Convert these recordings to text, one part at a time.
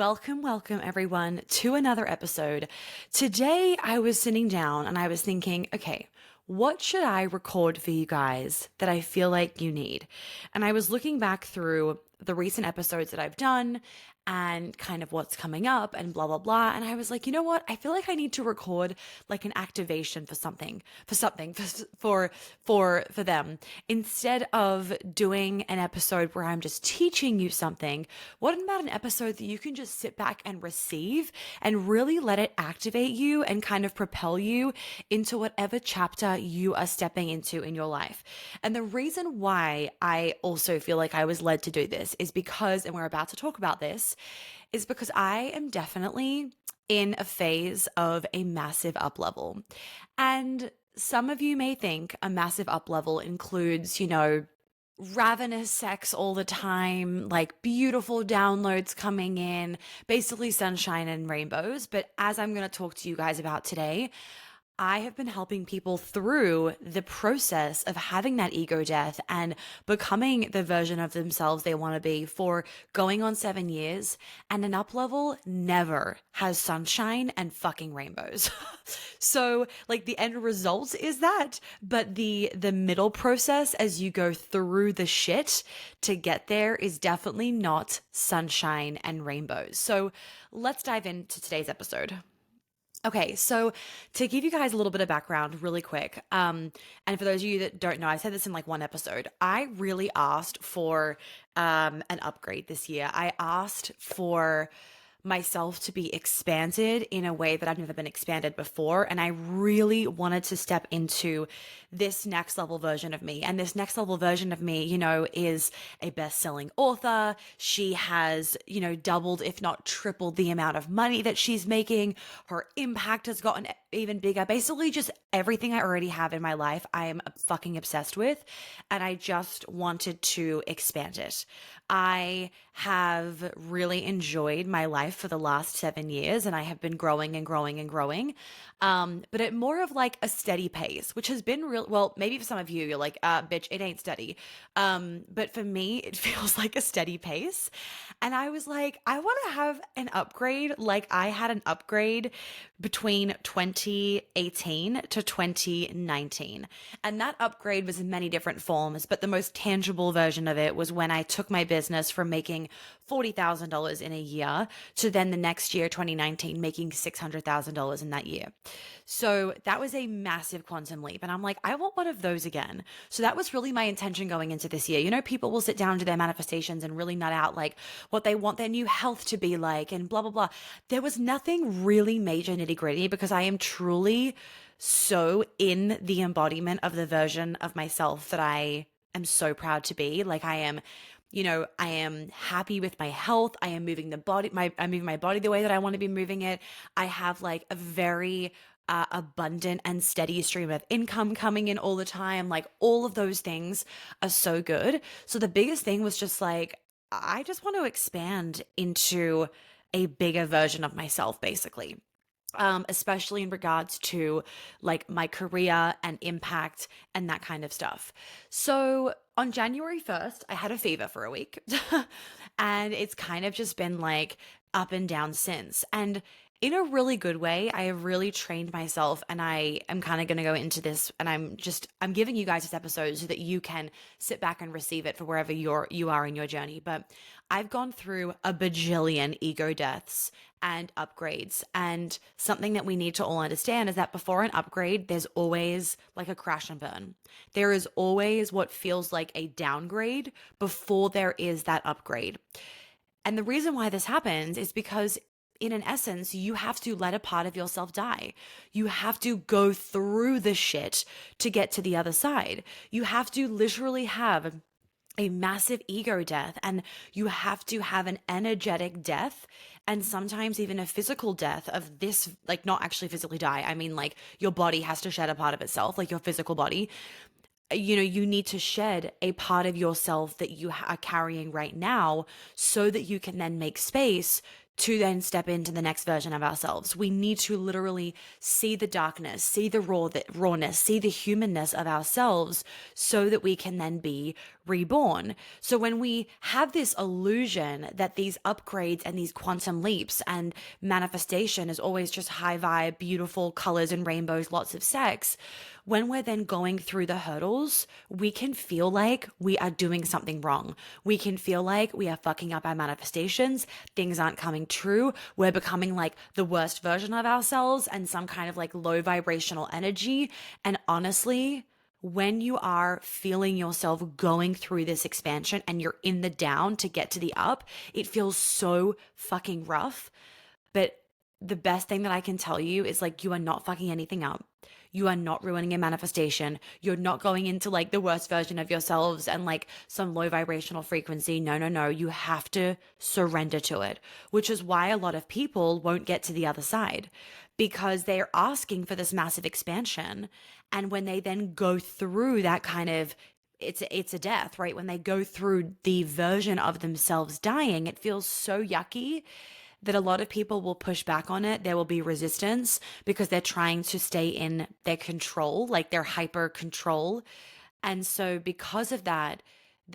Welcome everyone to another episode. Today I was sitting down and I was thinking, okay, what should I record for you guys that I feel like you need? And I was looking back through the recent episodes that I've done and kind of what's coming up and blah blah blah, and I was like, you know what, I feel like I need to record like an activation for them instead of doing an episode where I'm just teaching you something. What about an episode that you can just sit back and receive and really let it activate you and kind of propel you into whatever chapter you are stepping into in your life? And the reason why I also feel like I was led to do this is because, and we're about to talk about this, is because I am definitely in a phase of a massive up level. And some of you may think a massive up level includes, ravenous sex all the time, like beautiful downloads coming in, basically sunshine and rainbows. But as I'm going to talk to you guys about today, I have been helping people through the process of having that ego death and becoming the version of themselves they want to be for going on 7 years. And an up level never has sunshine and fucking rainbows. So like the end result is that, but the middle process as you go through the shit to get there is definitely not sunshine and rainbows. So let's dive into today's episode. Okay, so to give you guys a little bit of background really quick, and for those of you that don't know, I said this in like one episode, I really asked for an upgrade this year. I asked for myself to be expanded in a way that I've never been expanded before. And I really wanted to step into this next level version of me. And this next level version of me, is a best-selling author. She has, doubled, if not tripled the amount of money that she's making. Her impact has gotten even bigger. Basically just everything I already have in my life, I am fucking obsessed with. And I just wanted to expand it. I have really enjoyed my life for the last 7 years, and I have been growing and growing and growing. But at more of like a steady pace, which has been real. Well, maybe for some of you, you're like, bitch, it ain't steady. But for me, it feels like a steady pace. And I was like, I want to have an upgrade. Like I had an upgrade between 2018 to 2019. And that upgrade was in many different forms, but the most tangible version of it was when I took my business from making $40,000 in a year to then the next year, 2019, making $600,000 in that year. So that was a massive quantum leap. And I'm like, I want one of those again. So that was really my intention going into this year. People will sit down to their manifestations and really nut out like what they want their new health to be like and blah, blah, blah. There was nothing really major nitty gritty because I am truly so in the embodiment of the version of myself that I am so proud to be. Like I am happy with my health. I am moving I'm moving my body the way that I want to be moving it. I have like a very abundant and steady stream of income coming in all the time. Like all of those things are so good. So the biggest thing was just like, I just want to expand into a bigger version of myself, basically. Especially in regards to like my career and impact and that kind of stuff. So on January 1st, I had a fever for a week and it's kind of just been like up and down since. And in a really good way, I have really trained myself, and I am kind of going to go into this, and I'm giving you guys this episode so that you can sit back and receive it for wherever you are in your journey. But I've gone through a bajillion ego deaths and upgrades, and something that we need to all understand is that before an upgrade, there's always like a crash and burn. There is always what feels like a downgrade before there is that upgrade. And the reason why this happens is because in an essence, you have to let a part of yourself die. You have to go through the shit to get to the other side. You have to literally have a massive ego death, and you have to have an energetic death, and sometimes even a physical death of this, like not actually physically die. I mean, like your body has to shed a part of itself, like your physical body. You need to shed a part of yourself that you are carrying right now so that you can then make space to then step into the next version of ourselves. We need to literally see the darkness, see the rawness, see the humanness of ourselves so that we can then be reborn. So when we have this illusion that these upgrades and these quantum leaps and manifestation is always just high vibe, beautiful colors and rainbows, lots of sex, when we're then going through the hurdles, we can feel like we are doing something wrong. We can feel like we are fucking up our manifestations. Things aren't coming true. We're becoming like the worst version of ourselves and some kind of like low vibrational energy. And honestly, when you are feeling yourself going through this expansion and you're in the down to get to the up, it feels so fucking rough. But the best thing that I can tell you is like, you are not fucking anything up. You are not ruining your manifestation. You're not going into like the worst version of yourselves and like some low vibrational frequency. No, no, no. You have to surrender to it, which is why a lot of people won't get to the other side because they're asking for this massive expansion. And when they then go through that kind of it's a death, right? When they go through the version of themselves dying, it feels so yucky that a lot of people will push back on it. There will be resistance because they're trying to stay in their control, like their hyper control. And so because of that,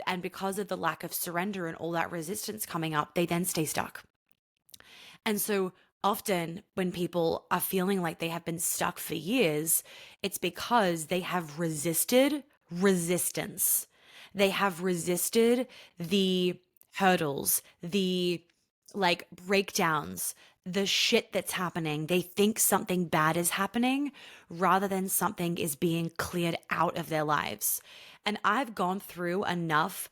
and because of the lack of surrender and all that resistance coming up, they then stay stuck. And so often when people are feeling like they have been stuck for years, it's because they have resisted resistance. They have resisted the hurdles, the like breakdowns, the shit that's happening. They think something bad is happening rather than something is being cleared out of their lives. And I've gone through enough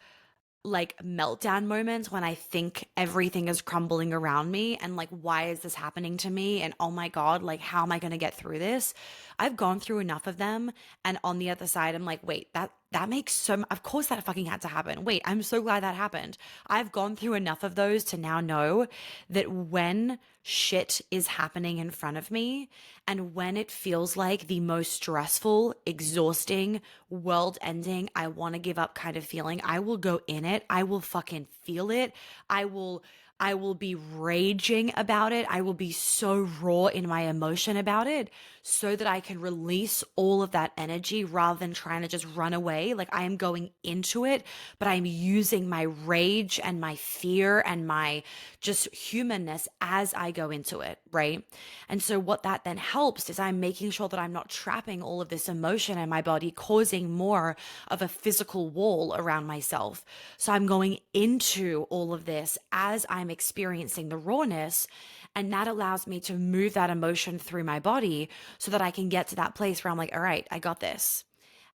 like meltdown moments when I think everything is crumbling around me and like, why is this happening to me? And oh my God, like, how am I going to get through this? I've gone through enough of them. And on the other side, I'm like, wait, that makes of course that fucking had to happen. Wait, I'm so glad that happened. I've gone through enough of those to now know that when shit is happening in front of me and when it feels like the most stressful, exhausting, world ending, I want to give up kind of feeling, I will go in it. I will fucking feel it. I will be raging about it. I will be so raw in my emotion about it so that I can release all of that energy rather than trying to just run away. Like I am going into it, but I'm using my rage and my fear and my just humanness as I go into it, right? And so what that then helps is I'm making sure that I'm not trapping all of this emotion in my body, causing more of a physical wall around myself. So I'm going into all of this as I'm experiencing the rawness. And that allows me to move that emotion through my body so that I can get to that place where I'm like, all right, I got this.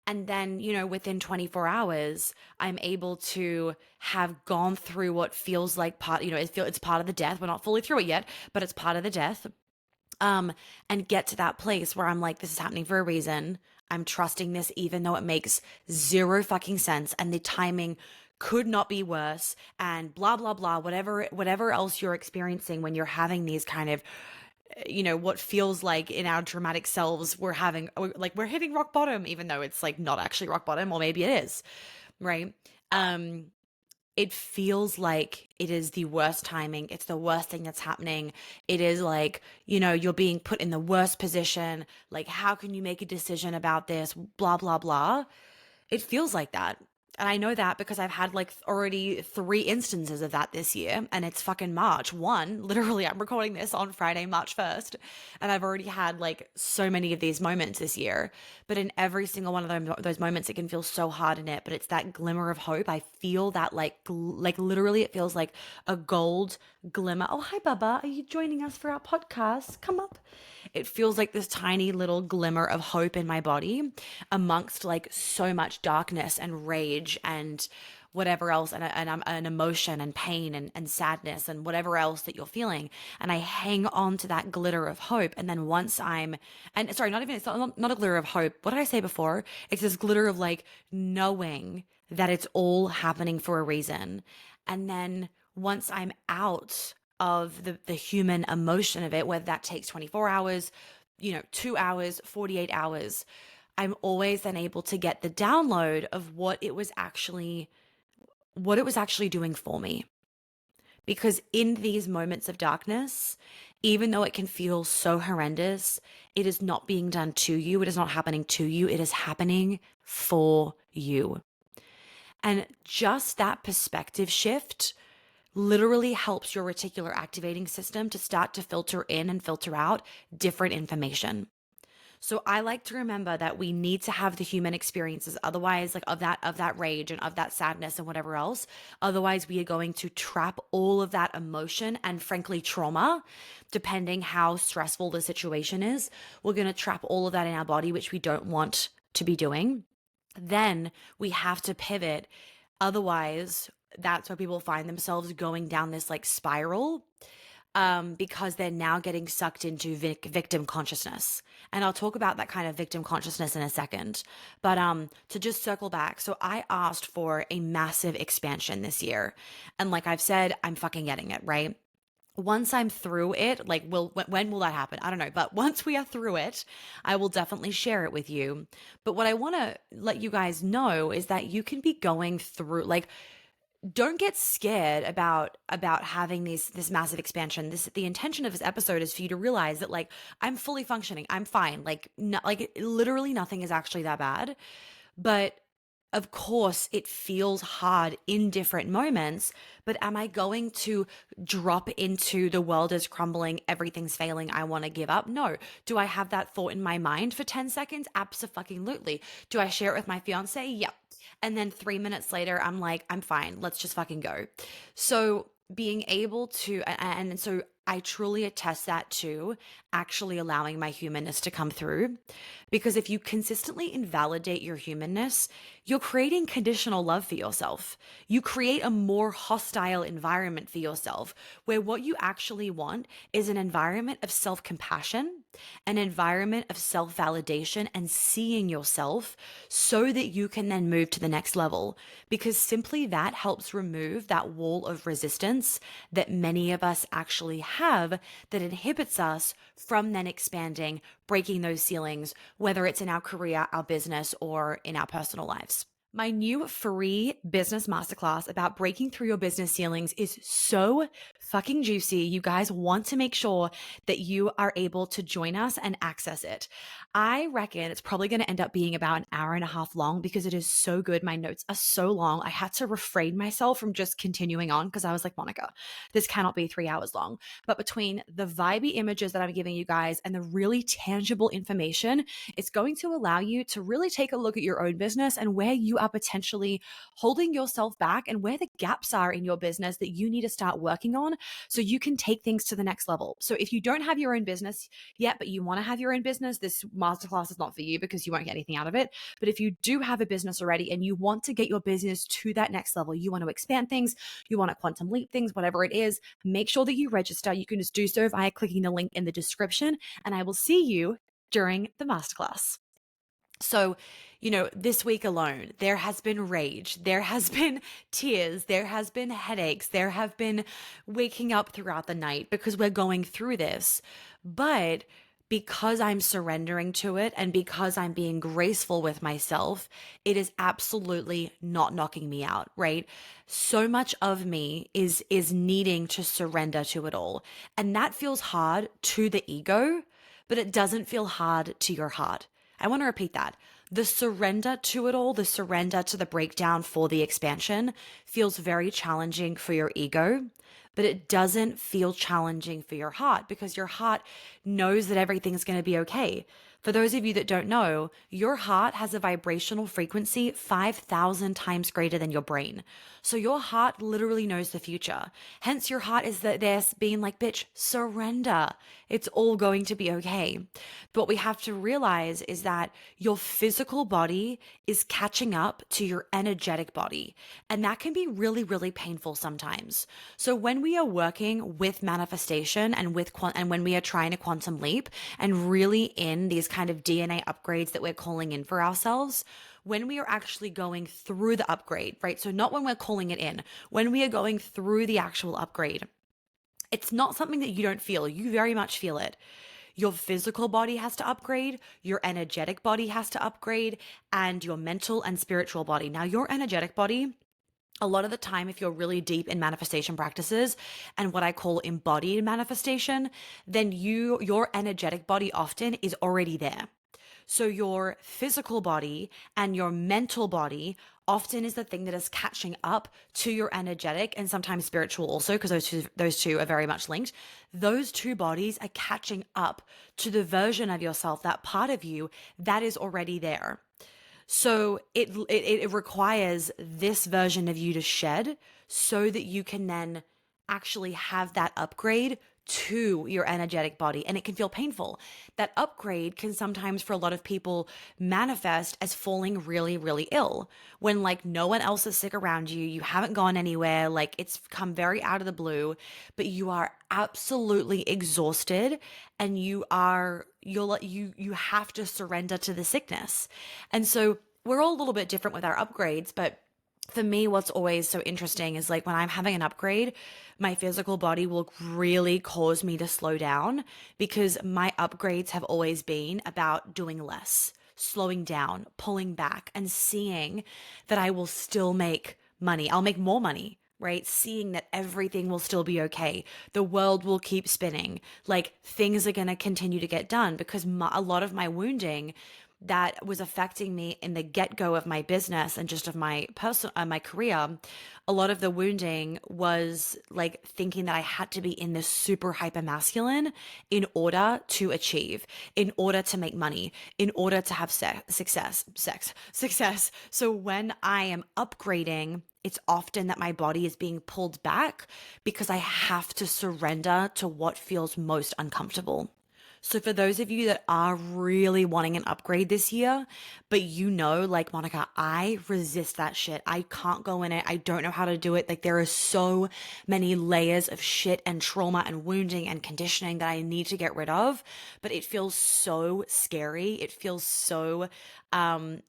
And then, within 24 hours, I'm able to have gone through what feels like it's part of the death. We're not fully through it yet, but it's part of the death. And get to that place where I'm like, this is happening for a reason. I'm trusting this, even though it makes zero fucking sense. And the timing could not be worse and blah, blah, blah, whatever else you're experiencing when you're having these kind of, what feels like in our dramatic selves, we're hitting rock bottom, even though it's like not actually rock bottom, or maybe it is, right? It feels like it is the worst timing. It's the worst thing that's happening. It is like, you're being put in the worst position. Like, how can you make a decision about this? Blah, blah, blah. It feels like that. And I know that because I've had like already 3 instances of that this year, and it's fucking March 1. Literally, I'm recording this on Friday, March 1st, and I've already had like so many of these moments this year. But in every single one of those moments, it can feel so hard in it, but it's that glimmer of hope. I feel that like literally it feels like a gold glimmer. Oh, hi, Bubba. Are you joining us for our podcast? Come up. It feels like this tiny little glimmer of hope in my body amongst like so much darkness and rage and whatever else, and emotion and pain and sadness and whatever else that you're feeling. And I hang on to that glitter of hope. And then it's not a glitter of hope. What did I say before? It's this glitter of like knowing that it's all happening for a reason. And then once I'm out of the human emotion of it, whether that takes 24 hours, 2 hours, 48 hours, I'm always then able to get the download of what it was actually doing for me. Because in these moments of darkness, even though it can feel so horrendous, it is not being done to you. It is not happening to you. It is happening for you. And just that perspective shift literally helps your reticular activating system to start to filter in and filter out different information. So I like to remember that we need to have the human experiences. Otherwise, like of that rage and of that sadness and whatever else, otherwise we are going to trap all of that emotion and frankly trauma, depending how stressful the situation is. We're going to trap all of that in our body, which we don't want to be doing. Then we have to pivot. Otherwise, that's where people find themselves going down this like spiral, because they're now getting sucked into victim consciousness. And I'll talk about that kind of victim consciousness in a second. But to just circle back, so I asked for a massive expansion this year. And like I've said, I'm fucking getting it, right? Once I'm through it, like, when will that happen? I don't know. But once we are through it, I will definitely share it with you. But what I want to let you guys know is that you can be going through, like, don't get scared about having this massive expansion. The intention of this episode is for you to realize that, like, I'm fully functioning, I'm fine, like, no, like literally nothing is actually that bad. But of course it feels hard in different moments. But am I going to drop into the world is crumbling, everything's failing, I want to give up? No. Do I have that thought in my mind for 10 seconds? Absolutely. Do I share it with my fiance? Yep. And then 3 minutes later, I'm like, I'm fine. Let's just fucking go. So being able to, and so I truly attest that to actually allowing my humanness to come through. Because if you consistently invalidate your humanness, you're creating conditional love for yourself. You create a more hostile environment for yourself, where what you actually want is an environment of self compassion, an environment of self validation, and seeing yourself so that you can then move to the next level. Because simply that helps remove that wall of resistance that many of us actually have, that inhibits us from then expanding, breaking those ceilings, whether it's in our career, our business, or in our personal lives. My new free business masterclass about breaking through your business ceilings is so fucking juicy. You guys want to make sure that you are able to join us and access it. I reckon it's probably going to end up being about an hour and a half long because it is so good. My notes are so long. I had to refrain myself from just continuing on because I was like, Monica, this cannot be 3 hours long. But between the vibey images that I'm giving you guys and the really tangible information, it's going to allow you to really take a look at your own business and where you are potentially holding yourself back and where the gaps are in your business that you need to start working on so you can take things to the next level. So if you don't have your own business yet, but you want to have your own business, this masterclass is not for you because you won't get anything out of it. But if you do have a business already and you want to get your business to that next level, you want to expand things, you want to quantum leap things, whatever it is, make sure that you register. You can just do so via clicking the link in the description, and I will see you during the masterclass. So, this week alone, there has been rage, there has been tears, there has been headaches, there have been waking up throughout the night because we're going through this. But because I'm surrendering to it and because I'm being graceful with myself, it is absolutely not knocking me out, right? So much of me is needing to surrender to it all. And that feels hard to the ego, but it doesn't feel hard to your heart. I want to repeat that. The surrender to it all, the surrender to the breakdown for the expansion feels very challenging for your ego, but it doesn't feel challenging for your heart because your heart knows that everything's going to be okay. For those of you that don't know, your heart has a vibrational frequency 5,000 times greater than your brain. So your heart literally knows the future. Hence, your heart is there being like, bitch, surrender. It's all going to be okay. But what we have to realize is that your physical body is catching up to your energetic body. And that can be really, really painful sometimes. So when we are working with manifestation and when we are trying to quantum leap and really in these kind of DNA upgrades that we're calling in for ourselves, when we are actually going through the upgrade, right? So not when we're calling it in, when we are going through the actual upgrade, it's not something that you don't feel. You very much feel it. Your physical body has to upgrade, your energetic body has to upgrade, and your mental and spiritual body. Now, your energetic body, a lot of the time, if you're really deep in manifestation practices and what I call embodied manifestation, then your energetic body often is already there. So your physical body and your mental body often is the thing that is catching up to your energetic and sometimes spiritual also, because those two are very much linked. Those two bodies are catching up to the version of yourself, that part of you that is already there. So it requires this version of you to shed so that you can then actually have that upgrade to your energetic body. And it can feel painful. That upgrade can sometimes, for a lot of people, manifest as falling really, really ill when like no one else is sick around you. You haven't gone anywhere. Like it's come very out of the blue, but you are absolutely exhausted and you have to surrender to the sickness. And so we're all a little bit different with our upgrades, but for me, what's always so interesting is like when I'm having an upgrade, my physical body will really cause me to slow down because my upgrades have always been about doing less, slowing down, pulling back, and seeing that I will still make money. I'll make more money. Right? Seeing that everything will still be okay. The world will keep spinning. Like things are going to continue to get done because a lot of my wounding that was affecting me in the get-go of my business and just of my my career, a lot of the wounding was like thinking that I had to be in this super hyper masculine in order to achieve, in order to make money, in order to have success. So when I am upgrading, it's often that my body is being pulled back because I have to surrender to what feels most uncomfortable. So for those of you that are really wanting an upgrade this year, but like Monica, I resist that shit. I can't go in it. I don't know how to do it. Like there are so many layers of shit and trauma and wounding and conditioning that I need to get rid of, but it feels so scary. It feels so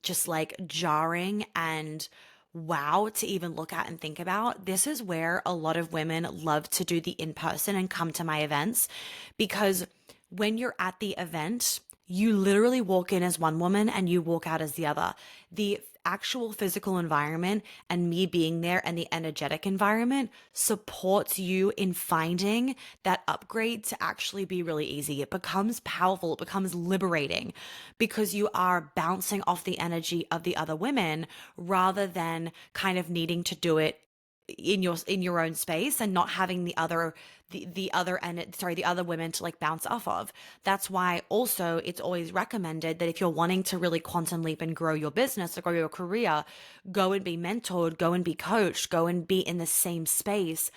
just like jarring and wow to even look at and think about. This is where a lot of women love to do the in-person and come to my events because when you're at the event, you literally walk in as one woman and you walk out as the other. The actual physical environment and me being there and the energetic environment supports you in finding that upgrade to actually be really easy. It becomes powerful, it becomes liberating because you are bouncing off the energy of the other women rather than kind of needing to do it in your own space and not having the other women to like bounce off of. That's why also it's always recommended that if you're wanting to really quantum leap and grow your business or grow your career, go and be mentored, go and be coached, go and be in the same space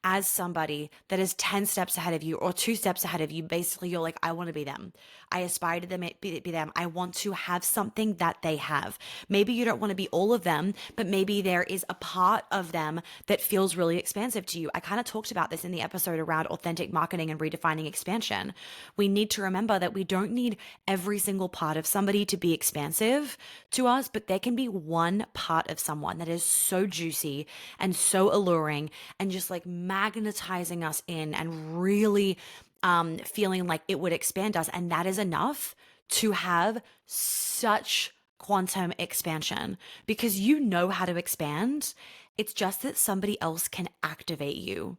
as somebody that is 10 steps ahead of you or 2 steps ahead of you. Basically, you're like, I want to be them. I aspire to be them. I want to have something that they have. Maybe you don't want to be all of them, but maybe there is a part of them that feels really expansive to you. I kind of talked about this in the episode around authentic marketing and redefining expansion. We need to remember that we don't need every single part of somebody to be expansive to us, but there can be one part of someone that is so juicy and so alluring and just like magnetizing us in and really feeling like it would expand us. And that is enough to have such quantum expansion because you know how to expand. It's just that somebody else can activate you.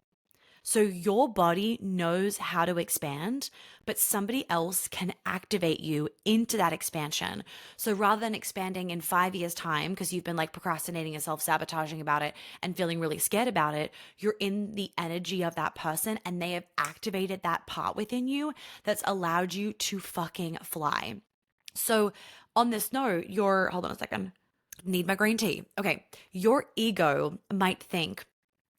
So your body knows how to expand, but somebody else can activate you into that expansion. So rather than expanding in 5 years' time, because you've been like procrastinating and self-sabotaging about it and feeling really scared about it, you're in the energy of that person and they have activated that part within you that's allowed you to fucking fly. So on this note, hold on a second, need my green tea. Okay. Your ego might think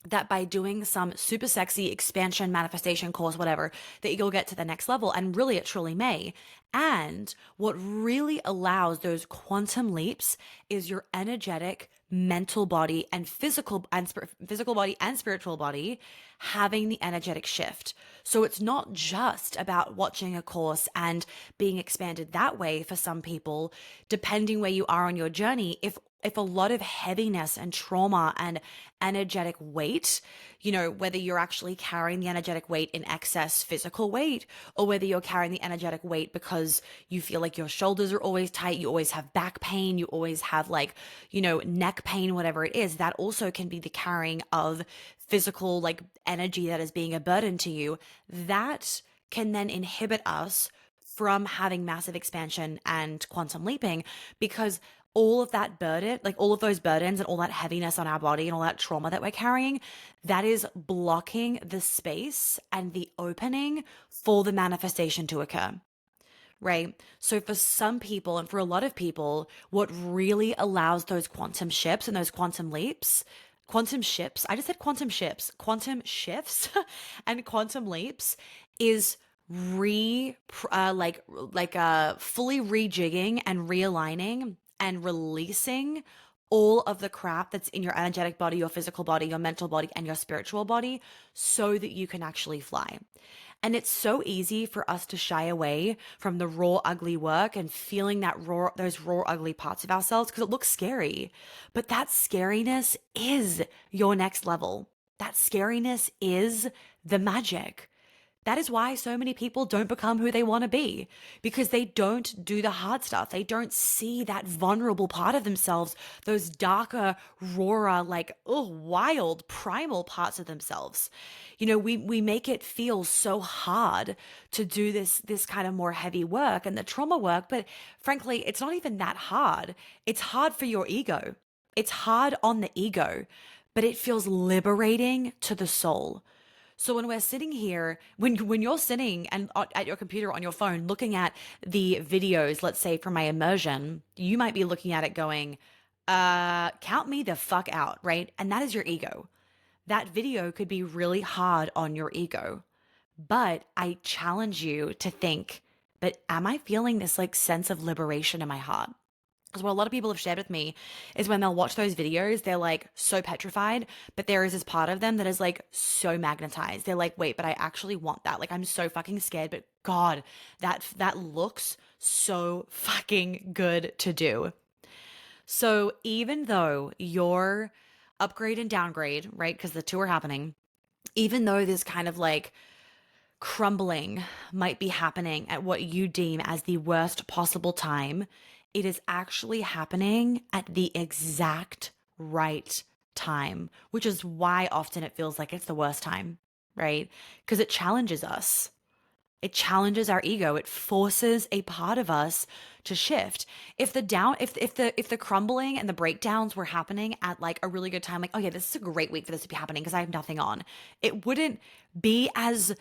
that by doing some super sexy expansion manifestation course, whatever, that you'll get to the next level. And really, it truly may. And what really allows those quantum leaps is your energetic mental body and physical body and spiritual body having the energetic shift. So it's not just about watching a course and being expanded that way for some people, depending where you are on your journey. If a lot of heaviness and trauma and energetic weight, whether you're actually carrying the energetic weight in excess physical weight, or whether you're carrying the energetic weight because you feel like your shoulders are always tight, you always have back pain, you always have like, neck pain, whatever it is, that also can be the carrying of physical like energy that is being a burden to you. That can then inhibit us from having massive expansion and quantum leaping because all of that burden, like all of those burdens and all that heaviness on our body and all that trauma that we're carrying, that is blocking the space and the opening for the manifestation to occur. Right. So for some people and for a lot of people, what really allows those quantum shifts and those quantum shifts, I just said quantum shifts and quantum leaps is fully rejigging and realigning and releasing all of the crap that's in your energetic body, your physical body, your mental body, and your spiritual body so that you can actually fly. And it's so easy for us to shy away from the raw, ugly work and feeling those raw, ugly parts of ourselves because it looks scary. But that scariness is your next level. That scariness is the magic. That is why so many people don't become who they want to be because they don't do the hard stuff. They don't see that vulnerable part of themselves, those darker, rawer, wild, primal parts of themselves. We make it feel so hard to do this kind of more heavy work and the trauma work, but frankly, it's not even that hard. It's hard for your ego. It's hard on the ego, but it feels liberating to the soul. So when we're sitting here, when you're sitting and at your computer on your phone looking at the videos, let's say from my immersion, you might be looking at it going, count me the fuck out, right? And that is your ego. That video could be really hard on your ego. But I challenge you to think, but am I feeling this sense of liberation in my heart? Because what a lot of people have shared with me is when they'll watch those videos, they're so petrified, but there is this part of them that is so magnetized. They're like, wait, but I actually want that. I'm so fucking scared, but God, that looks so fucking good to do. So even though your upgrade and downgrade, right? Because the two are happening, even though this kind of crumbling might be happening at what you deem as the worst possible time, it is actually happening at the exact right time, which is why often it feels like it's the worst time, right? Because it challenges us. It challenges our ego. It forces a part of us to shift. If the crumbling and the breakdowns were happening at a really good time, oh yeah, this is a great week for this to be happening because I have nothing on, it wouldn't be as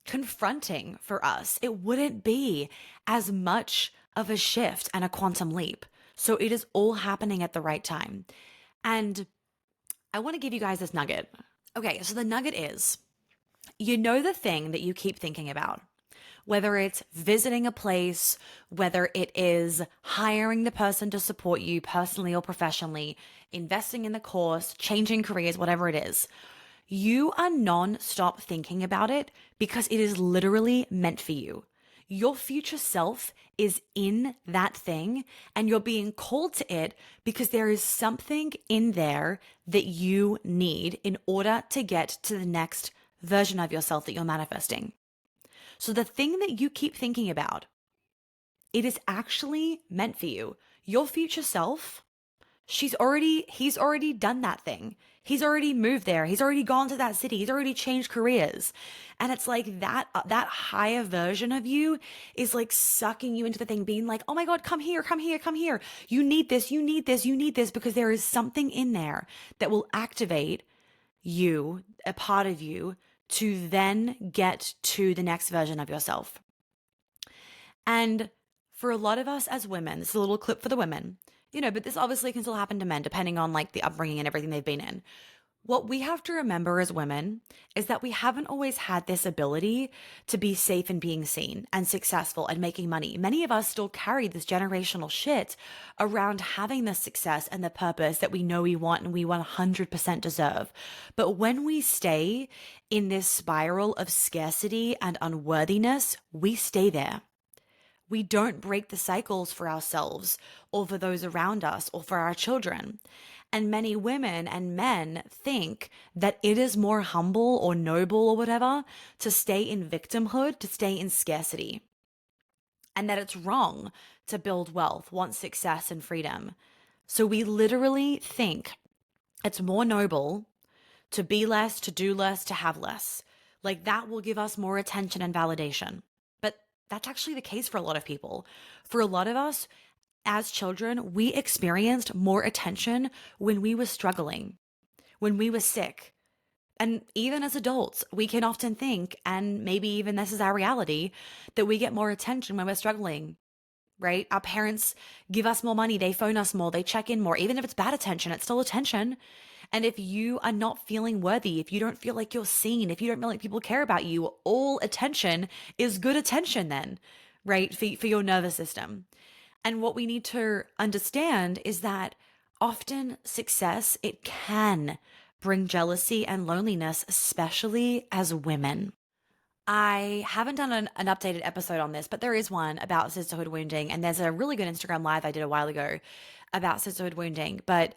confronting for us. It wouldn't be as much of a shift and a quantum leap. So it is all happening at the right time. And I want to give you guys this nugget. Okay, so the nugget is, the thing that you keep thinking about, whether it's visiting a place, whether it is hiring the person to support you personally or professionally, investing in the course, changing careers, whatever it is, you are non-stop thinking about it because it is literally meant for you. Your future self is in that thing and you're being called to it because there is something in there that you need in order to get to the next version of yourself that you're manifesting. So the thing that you keep thinking about, it is actually meant for you. Your future self, he's already done that thing. He's already moved there. He's already gone to that city. He's already changed careers. And it's that higher version of you is sucking you into the thing, being like, oh my God, come here, come here, come here. You need this, you need this, you need this, because there is something in there that will activate you, a part of you, to then get to the next version of yourself. And for a lot of us as women, this is a little clip for the women, but this obviously can still happen to men depending on the upbringing and everything they've been in. What we have to remember as women is that we haven't always had this ability to be safe and being seen and successful and making money. Many of us still carry this generational shit around having the success and the purpose that we know we want and we 100% deserve. But when we stay in this spiral of scarcity and unworthiness, we stay there. We don't break the cycles for ourselves or for those around us or for our children. And many women and men think that it is more humble or noble or whatever to stay in victimhood, to stay in scarcity. And that it's wrong to build wealth, want success and freedom. So we literally think it's more noble to be less, to do less, to have less. That will give us more attention and validation. That's actually the case for a lot of people. For a lot of us, as children, we experienced more attention when we were struggling, when we were sick. And even as adults, we can often think, and maybe even this is our reality, that we get more attention when we're struggling, right? Our parents give us more money, they phone us more, they check in more. Even if it's bad attention, it's still attention. And if you are not feeling worthy, if you don't feel like you're seen, if you don't feel like people care about you, all attention is good attention then, right? For your nervous system. And what we need to understand is that often success, it can bring jealousy and loneliness, especially as women. I haven't done an updated episode on this, but there is one about sisterhood wounding. And there's a really good Instagram live I did a while ago about sisterhood wounding. But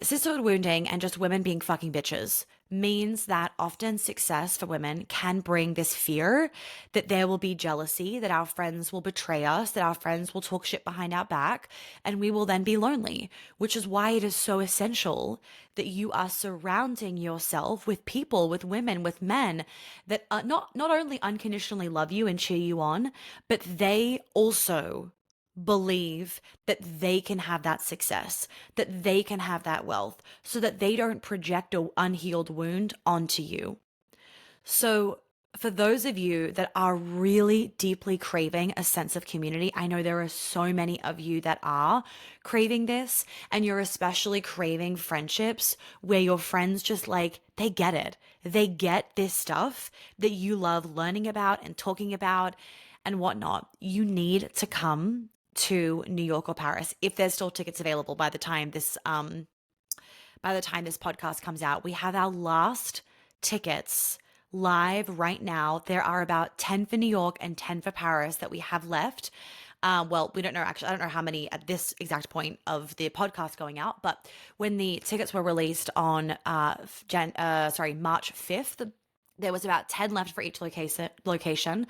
sisterhood wounding and just women being fucking bitches means that often success for women can bring this fear that there will be jealousy, that our friends will betray us, that our friends will talk shit behind our back, and we will then be lonely, which is why it is so essential that you are surrounding yourself with people, with women, with men that are not only unconditionally love you and cheer you on, but they also believe that they can have that success, that they can have that wealth, so that they don't project an unhealed wound onto you. So, for those of you that are really deeply craving a sense of community, I know there are so many of you that are craving this, and you're especially craving friendships where your friends just like, they get it. They get this stuff that you love learning about and talking about and whatnot. You need to come to New York or Paris if there's still tickets available by the time this podcast comes out. We have our last tickets live right now. There are about 10 for New York and 10 for Paris that we have left. Well, we don't know actually. I don't know how many at this exact point of the podcast going out, but when the tickets were released on March 5th, there was about 10 left for each location.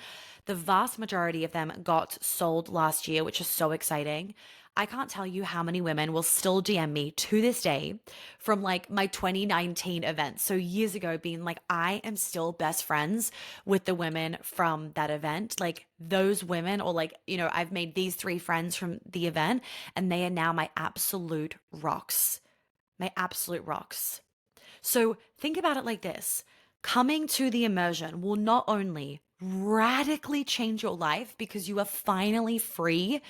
The vast majority of them got sold last year, which is so exciting. I can't tell you how many women will still DM me to this day from like my 2019 event. So years ago, being like, I am still best friends with the women from that event. Like those women, or like, I've made these 3 friends from the event, and they are now my absolute rocks. My absolute rocks. So think about it like this. Coming to the immersion will not only radically change your life because you are finally free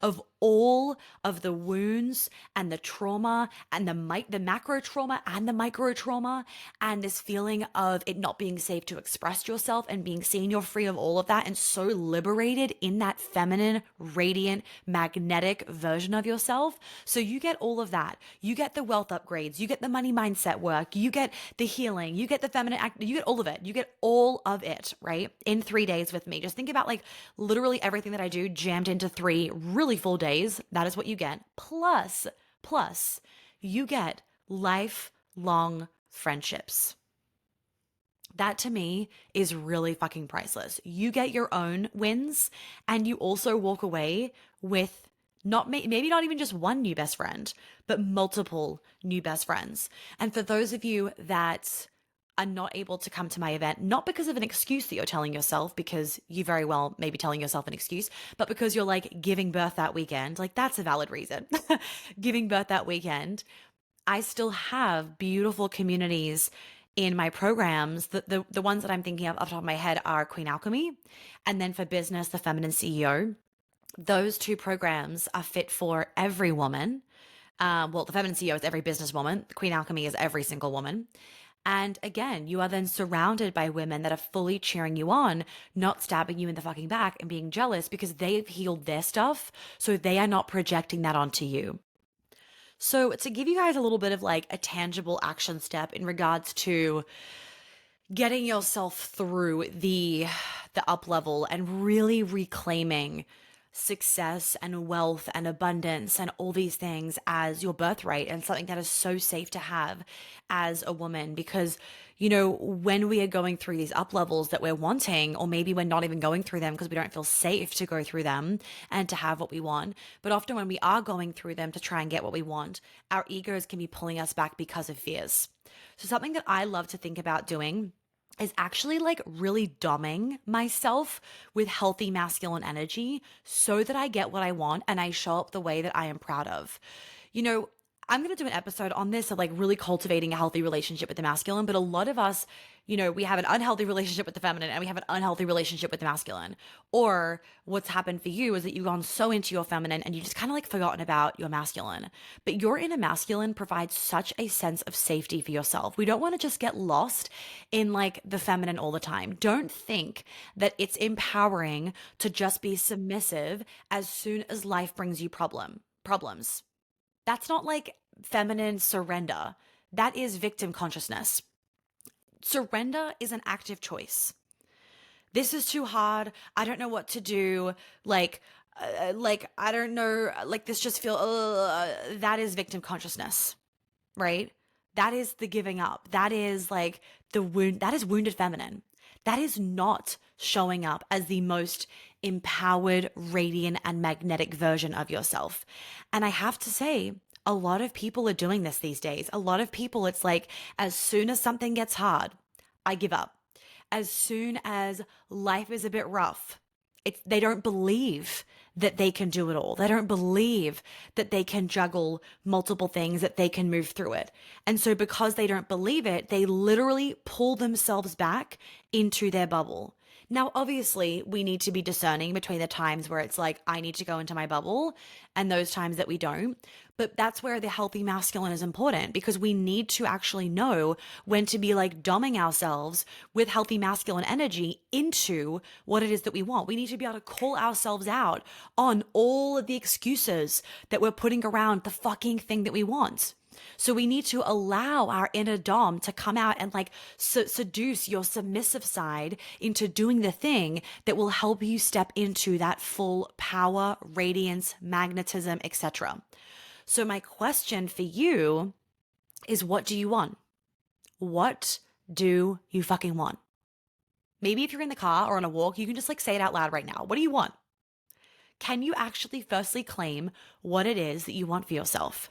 of all of the wounds and the trauma and the macro trauma and the micro trauma, and this feeling of it not being safe to express yourself and being seen. You're free of all of that and so liberated in that feminine, radiant, magnetic version of yourself. So you get all of that. You get the wealth upgrades. You get the money mindset work. You get the healing. You get the feminine act. You get all of it. You get all of it, right? In 3 days with me. Just think about like literally everything that I do jammed into 3 really full days. That is what you get. Plus, you get lifelong friendships. That to me is really fucking priceless. You get your own wins, and you also walk away with maybe not even just one new best friend, but multiple new best friends. And for those of you that are not able to come to my event, not because of an excuse that you're telling yourself, because you very well may be telling yourself an excuse, but because you're like giving birth that weekend, like that's a valid reason. Giving birth that weekend, I still have beautiful communities in my programs. The ones that I'm thinking of off the top of my head are Queen Alchemy, and then for business, the Feminine CEO. Those 2 programs are fit for every woman. Well, the Feminine CEO is every businesswoman. Queen Alchemy is every single woman. And again, you are then surrounded by women that are fully cheering you on, not stabbing you in the fucking back and being jealous because they've healed their stuff. So they are not projecting that onto you. So to give you guys a little bit of like a tangible action step in regards to getting yourself through the up level and really reclaiming success and wealth and abundance and all these things as your birthright, and something that is so safe to have as a woman. Because when we are going through these up levels that we're wanting, or maybe we're not even going through them because we don't feel safe to go through them and to have what we want, but often when we are going through them to try and get what we want, our egos can be pulling us back because of fears. So something that I love to think about doing is actually like really dumbing myself with healthy masculine energy so that I get what I want and I show up the way that I am proud of. You know, I'm going to do an episode on this of like really cultivating a healthy relationship with the masculine, but a lot of us, we have an unhealthy relationship with the feminine and we have an unhealthy relationship with the masculine. Or what's happened for you is that you've gone so into your feminine and you just kind of like forgotten about your masculine. But your inner masculine provides such a sense of safety for yourself. We don't want to just get lost in like the feminine all the time. Don't think that it's empowering to just be submissive as soon as life brings you problems. That's not like feminine surrender. That is victim consciousness. Surrender is an active choice. This is too hard. I don't know what to do. Like I don't know. Like this just feel. That is victim consciousness, right? That is the giving up. That is like the wound. That is wounded feminine. That is not showing up as the most empowered, radiant, and magnetic version of yourself. And I have to say, a lot of people are doing this these days. A lot of people, it's like, as soon as something gets hard, I give up. As soon as life is a bit rough, they don't believe that they can do it all. They don't believe that they can juggle multiple things, that they can move through it. And so because they don't believe it, they literally pull themselves back into their bubble. Now, obviously, we need to be discerning between the times where it's like, I need to go into my bubble and those times that we don't. But that's where the healthy masculine is important, because we need to actually know when to be like dumbing ourselves with healthy masculine energy into what it is that we want. We need to be able to call ourselves out on all of the excuses that we're putting around the fucking thing that we want. So we need to allow our inner dom to come out and like seduce your submissive side into doing the thing that will help you step into that full power, radiance, magnetism, etc. So my question for you is, what do you want? What do you fucking want? Maybe if you're in the car or on a walk, you can just like say it out loud right now. What do you want? Can you actually firstly claim what it is that you want for yourself?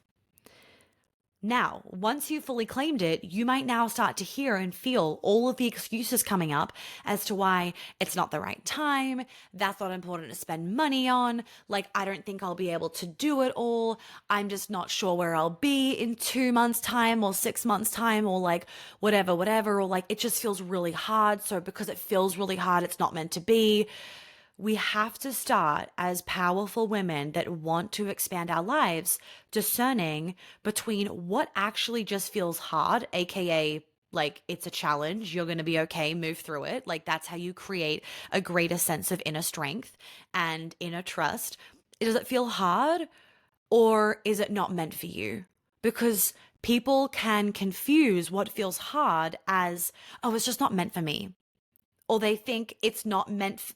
Now, once you've fully claimed it, you might now start to hear and feel all of the excuses coming up as to why it's not the right time, that's not important to spend money on, like, I don't think I'll be able to do it all, I'm just not sure where I'll be in 2 months' time or 6 months' time, or like whatever, or like it just feels really hard, so because it feels really hard, it's not meant to be. We have to start as powerful women that want to expand our lives, discerning between what actually just feels hard, aka like it's a challenge, you're going to be okay, move through it. Like that's how you create a greater sense of inner strength and inner trust. Does it feel hard, or is it not meant for you? Because people can confuse what feels hard as, oh, it's just not meant for me. Or they think it's not meant for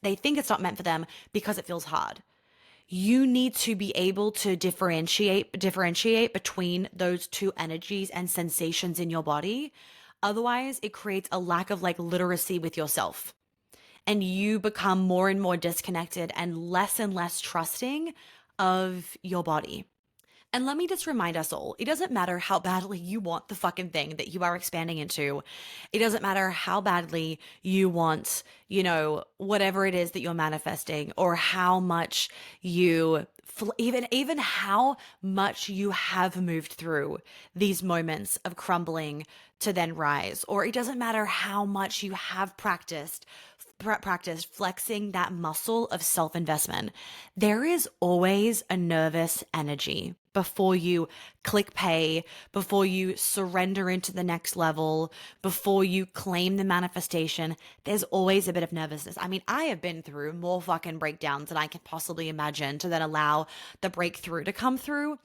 them because it feels hard. You need to be able to differentiate between those two energies and sensations in your body. Otherwise, it creates a lack of like literacy with yourself. And you become more and more disconnected and less trusting of your body. And let me just remind us all, it doesn't matter how badly you want the fucking thing that you are expanding into. It doesn't matter how badly you want, whatever it is that you're manifesting, or how much even how much you have moved through these moments of crumbling to then rise. Or it doesn't matter how much you have practiced flexing that muscle of self-investment. There is always a nervous energy before you click pay, before you surrender into the next level, before you claim the manifestation. There's always a bit of nervousness. I mean, I have been through more fucking breakdowns than I can possibly imagine to then allow the breakthrough to come through.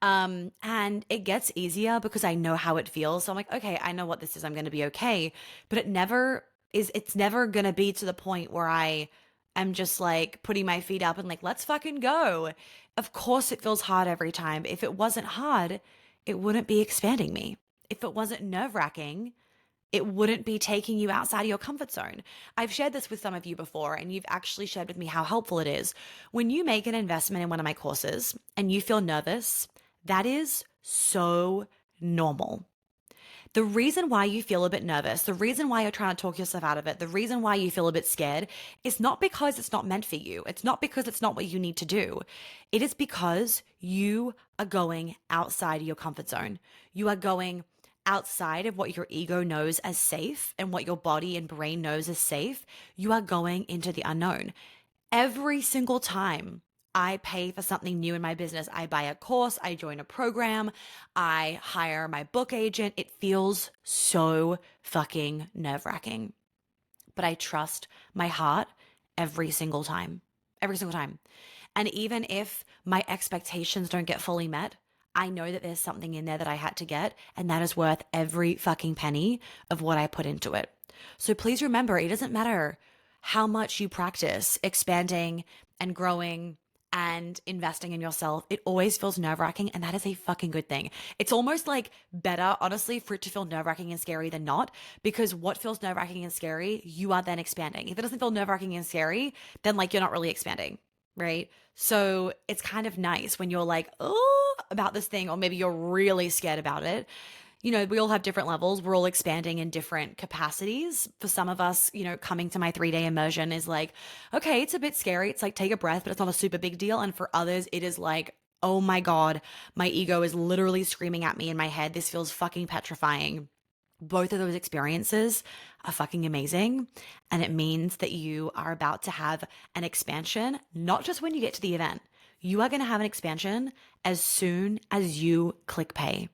And it gets easier because I know how it feels. So I'm like, okay, I know what this is. I'm going to be okay. But it's never going to be to the point where I am just like putting my feet up and like, let's fucking go. Of course it feels hard every time. If it wasn't hard, it wouldn't be expanding me. If it wasn't nerve-wracking, it wouldn't be taking you outside of your comfort zone. I've shared this with some of you before, and you've actually shared with me how helpful it is. When you make an investment in one of my courses and you feel nervous, that is so normal. The reason why you feel a bit nervous, the reason why you're trying to talk yourself out of it, the reason why you feel a bit scared is not because it's not meant for you. It's not because it's not what you need to do. It is because you are going outside of your comfort zone. You are going outside of what your ego knows as safe and what your body and brain knows as safe. You are going into the unknown. Every single time I pay for something new in my business, I buy a course, I join a program, I hire my book agent, it feels so fucking nerve-wracking. But I trust my heart every single time. Every single time. And even if my expectations don't get fully met, I know that there's something in there that I had to get, and that is worth every fucking penny of what I put into it. So please remember, it doesn't matter how much you practice expanding and growing and investing in yourself. It always feels nerve wracking, and that is a fucking good thing. It's almost like better, honestly, for it to feel nerve wracking and scary than not, because what feels nerve wracking and scary, you are then expanding. If it doesn't feel nerve wracking and scary, then like you're not really expanding, right? So it's kind of nice when you're like, oh, about this thing, or maybe you're really scared about it. You know, we all have different levels. We're all expanding in different capacities. For some of us, you know, coming to my 3-day immersion is like, okay, it's a bit scary. It's like, take a breath, but it's not a super big deal. And for others, it is like, oh my God, my ego is literally screaming at me in my head. This feels fucking petrifying. Both of those experiences are fucking amazing. And it means that you are about to have an expansion, not just when you get to the event. You are going to have an expansion as soon as you click pay.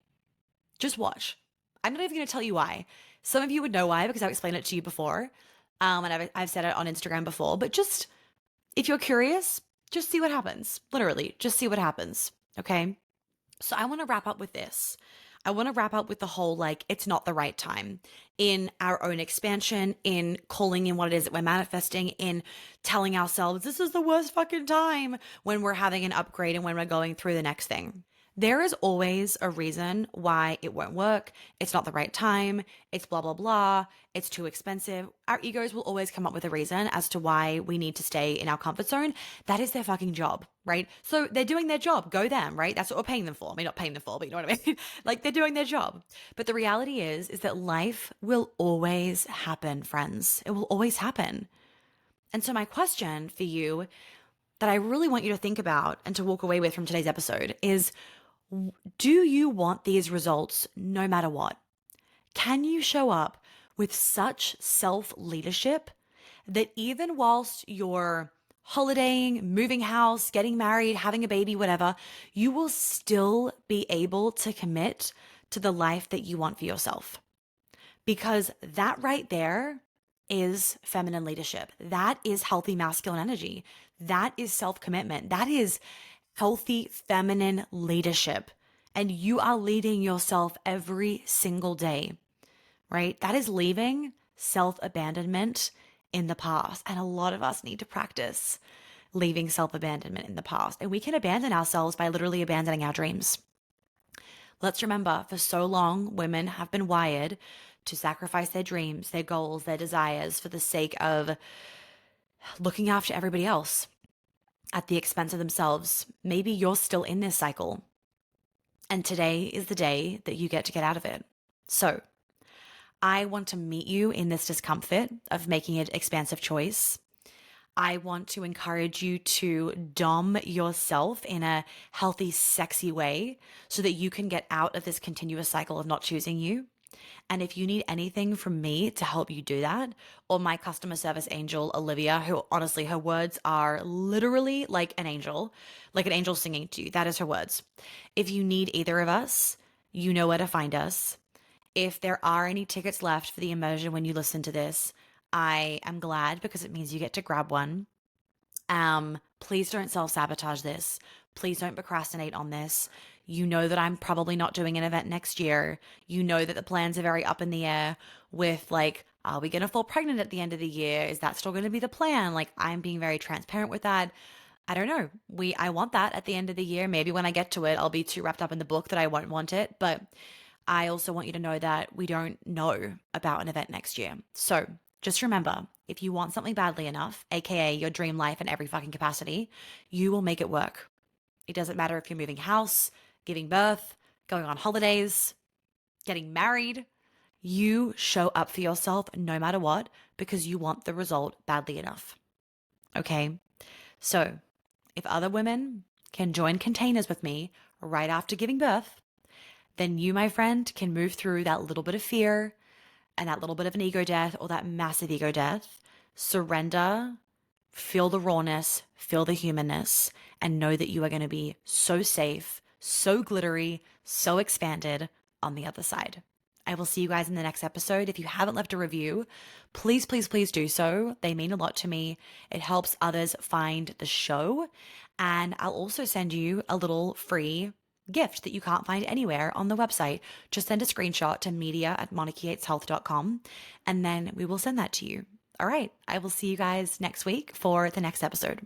Just watch. I'm not even going to tell you why. Some of you would know why because I've explained it to you before. And I've said it on Instagram before. But just, if you're curious, just see what happens. Literally, just see what happens. Okay? So I want to wrap up with this. I want to wrap up with the whole like, it's not the right time in our own expansion, in calling in what it is that we're manifesting, in telling ourselves this is the worst fucking time when we're having an upgrade and when we're going through the next thing. There is always a reason why it won't work. It's not the right time. It's blah, blah, blah. It's too expensive. Our egos will always come up with a reason as to why we need to stay in our comfort zone. That is their fucking job, right? So they're doing their job. Go them, right? That's what we're paying them for. I mean, not paying them for, but you know what I mean? Like they're doing their job. But the reality is that life will always happen, friends. It will always happen. And so my question for you that I really want you to think about and to walk away with from today's episode is, do you want these results no matter what? Can you show up with such self-leadership that even whilst you're holidaying, moving house, getting married, having a baby, whatever, you will still be able to commit to the life that you want for yourself? Because that right there is feminine leadership. That is healthy masculine energy. That is self-commitment. That is healthy feminine leadership. And you are leading yourself every single day, right? That is leaving self-abandonment in the past. And a lot of us need to practice leaving self-abandonment in the past. And we can abandon ourselves by literally abandoning our dreams. Let's remember, for so long, women have been wired to sacrifice their dreams, their goals, their desires for the sake of looking after everybody else at the expense of themselves. Maybe you're still in this cycle, and today is the day that you get to get out of it. So I want to meet you in this discomfort of making an expansive choice. I want to encourage you to dom yourself in a healthy, sexy way so that you can get out of this continuous cycle of not choosing you. And if you need anything from me to help you do that, or my customer service angel, Olivia, who honestly, her words are literally like an angel singing to you. That is her words. If you need either of us, you know where to find us. If there are any tickets left for the immersion when you listen to this, I am glad because it means you get to grab one. Please don't self-sabotage this. Please don't procrastinate on this. You know that I'm probably not doing an event next year. You know that the plans are very up in the air with like, are we going to fall pregnant at the end of the year? Is that still going to be the plan? Like, I'm being very transparent with that. I don't know. I want that at the end of the year. Maybe when I get to it, I'll be too wrapped up in the book that I won't want it. But I also want you to know that we don't know about an event next year. So just remember, if you want something badly enough, AKA your dream life in every fucking capacity, you will make it work. It doesn't matter if you're moving house, giving birth, going on holidays, getting married, You show up for yourself no matter what because you want the result badly enough. Okay? So, if other women can join containers with me right after giving birth, then you, my friend, can move through that little bit of fear and that little bit of an ego death or that massive ego death, surrender, feel the rawness, feel the humanness, and know that you are going to be so safe, so glittery, so expanded on the other side. I will see you guys in the next episode. If you haven't left a review, please, please, please do so. They mean a lot to me. It helps others find the show. And I'll also send you a little free gift that you can't find anywhere on the website. Just send a screenshot to media@monarchyateshealth.com and then we will send that to you. All right. I will see you guys next week for the next episode.